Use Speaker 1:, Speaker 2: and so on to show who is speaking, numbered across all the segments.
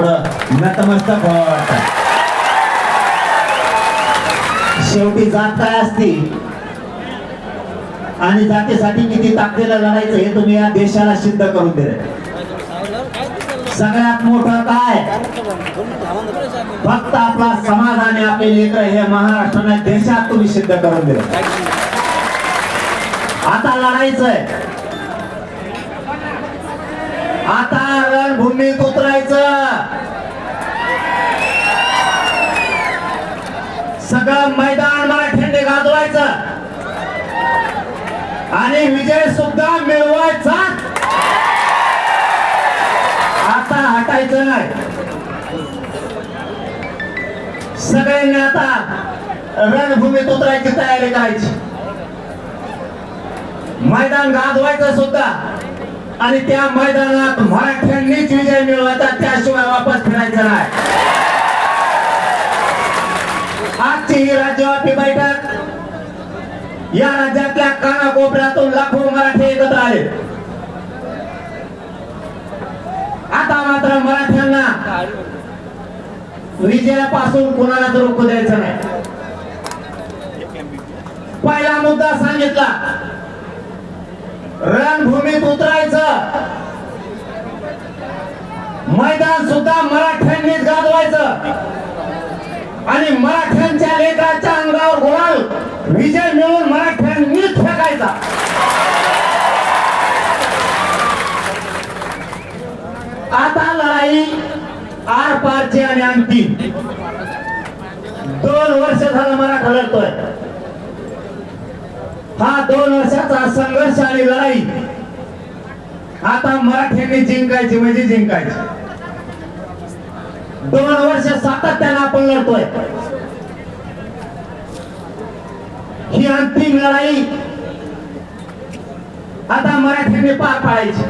Speaker 1: पुढं नतमस्तक व्हावं वाटतं. शेवटी जात काय असती आणि जातीसाठी किती ताकदीला लढायचं हे तुम्ही या देशाला सिद्ध करून दिले. सगळ्यात मोठं काय, फक्त आपला समाज आणि आपले लेकर हे महाराष्ट्राने देशात तुम्ही सिद्ध करून दिले. आता लढायचंय, आता रणभूमीत उतरायचं, सगळं मैदान मराठ्यांनी गाजवायचं आणि विजय सुद्धा मिळवायचा. आता हटायचं नाही. सगळ्यांनी आता रणभूमीत उतरायची तयारी करायची, मैदान गाजवायचं सुद्धा आणि त्या मैदानात मराठ्यांनीच विजय मिळवायचा, त्याशिवाय वापस फिरायचं नाही. आजची ही राज्यव्यापी बैठक, या राज्यातल्या कानाकोपऱ्यातून लाखो मराठी एकत्र आले. आता मात्र मराठ्यांना विजयापासून कोणालाच रोखू द्यायचं नाही. पहिला मुद्दा सांगितला, रणभूमीत उतरायचं, मैदान सुद्धा मराठ्यांनीच गाजवायचं आणि मराठ्यांच्या लेकराच्या अंगावर गुलाल विजय मिळून मराठ्यांनीच फेकायचा. आता लढाई आर पारची आणि अंतिम. 2 वर्ष झालं मराठा लढतोय. हा 2 वर्षाचा संघर्ष आणि लढाई आता मराठ्यांनी जिंकायची म्हणजे जिंकायची. 2 वर्ष सातत्याने आपण लढतोय. ही अंतिम लढाई आता मराठ्यांनी पार पाडायची.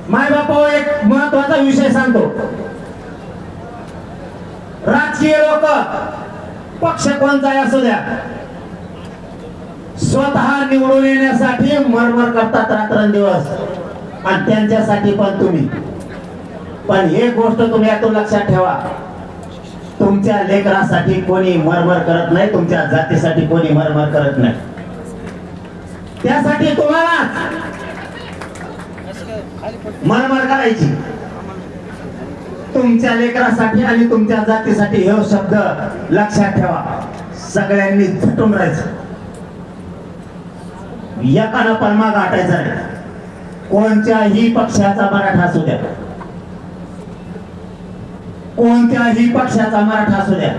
Speaker 1: माय बापा, एक महत्वाचा विषय सांगतो. राजकीय लोक पक्ष कोणताही असू द्या, स्वतः निवडून येण्यासाठी मरमर करतात रात्रंदिवस आणि त्यांच्यासाठी पण तुम्ही. पण एक गोष्ट तुम्ही यातून लक्षात ठेवा, तुमच्या लेकरासाठी कोणी मरमर करत नाही, तुमच्या जातीसाठी कोणी मरमर करत नाही. त्यासाठी तुम्हाला मरमर करायची. तुमच्या लेकरासाठी आणि तुमच्या जातीसाठी हे शब्द लक्षात ठेवा. सगळ्यांनी झटून राहायचं, एकानं पण माग हटायचं नाही. कोणत्याही पक्षाचा मराठा असू द्या, कोणत्याही पक्षाचा मराठा असू द्या,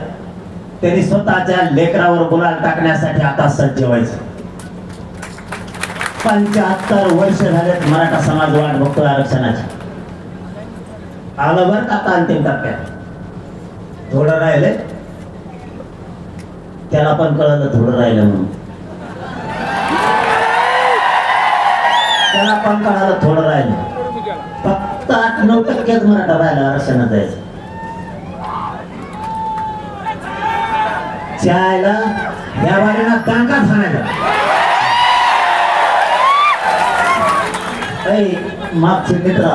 Speaker 1: त्यांनी स्वतःच्या लेकरावर गुलाल टाकण्यासाठी आता सज्ज व्हायचं. 75 वर्ष झालेत मराठा समाज वाट बघतोय आरक्षणाची. आलं बरं का आता अंतिम टप्प्यात. थोडं राहिलंय, त्याला पण कळलं थोडं राहिलं म्हणून. त्याला पण कळालं थोडं राहिलं. फक्त 8-9% मराठा राहिला आरक्षणात जायचं. चायला या वारीला टांका थांबायला. मागचे मित्र,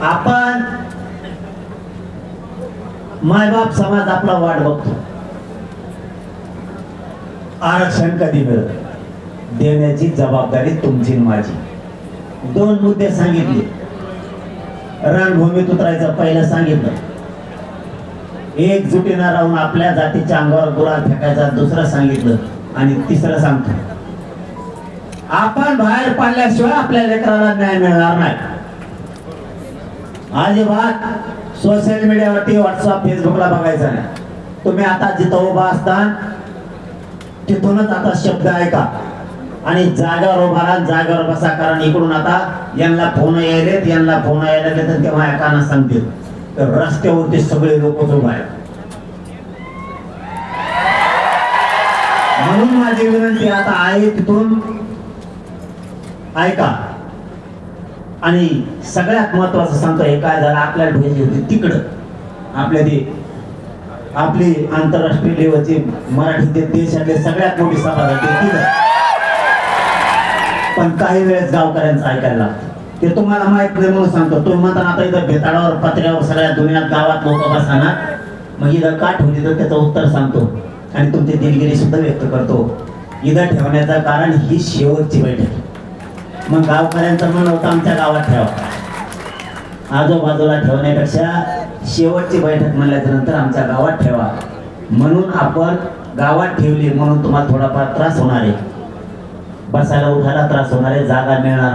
Speaker 1: आपण मायबाप समाज आपला वाट बघतो. आरक्षण कधी मिळत देण्याची जबाबदारी तुमची माझी. 2 मुद्दे सांगितले. रणभूमीत उतरायचं पहिलं सांगितलं, एकजुटीनं राहून आपल्या जातीच्या अंगावर गुलाल फेकायचा दुसरं सांगितलं आणि तिसरं सांगतो, आपण बाहेर पडल्याशिवाय आपल्या लेकराला न्याय मिळणार नाही. अजिबात सोशल मीडियावरती व्हॉट्सअप फेसबुकला बघायचं नाही. तुम्ही आता जिथं उभा असता तिथूनच आता शब्द ऐका आणि जागेवर उभा राहा, जागेवर बसा. कारण इकडून आता यांना फोन यायलेत, यांना फोन यायले तर तेव्हा एकाना सांगतील तर रस्त्यावरती सगळे लोक उभे आहेत. म्हणून माझी विनंती आता आहे, तिथून ऐका. आणि सगळ्यात महत्वाचं सांगतो, हे काय झालं आपल्याला भेटली होती तिकडं, आपल्या ते आपली आंतरराष्ट्रीय लेवलची मराठी देशातले सगळ्यात मोठी सभा झाली तिथं. पण काही वेळेस गावकऱ्यांचं ऐकायला लागतं. ते तुम्हाला माहित नाही म्हणून सांगतो. तुम्ही म्हणता आता इथं भेताळावर पत्र्यावर सगळ्या दुनियात गावात लोक बसणार, मग इथं का ठेवली तर त्याचं उत्तर सांगतो आणि तुमची दिलगिरी सुद्धा व्यक्त करतो. इथं ठेवण्याचं कारण ही शेवटची बैठक. मग गावकऱ्यांचं म्हणणं होतं आमच्या गावात ठेवा, आजूबाजूला ठेवण्यापेक्षा शेवटची बैठक म्हणल्याच्या नंतर आमच्या गावात ठेवा. म्हणून आपण गावात ठेवली, म्हणून तुम्हाला थोडाफार त्रास होणार आहे, बसायला उठायला त्रास होणार आहे, जागा मिळणार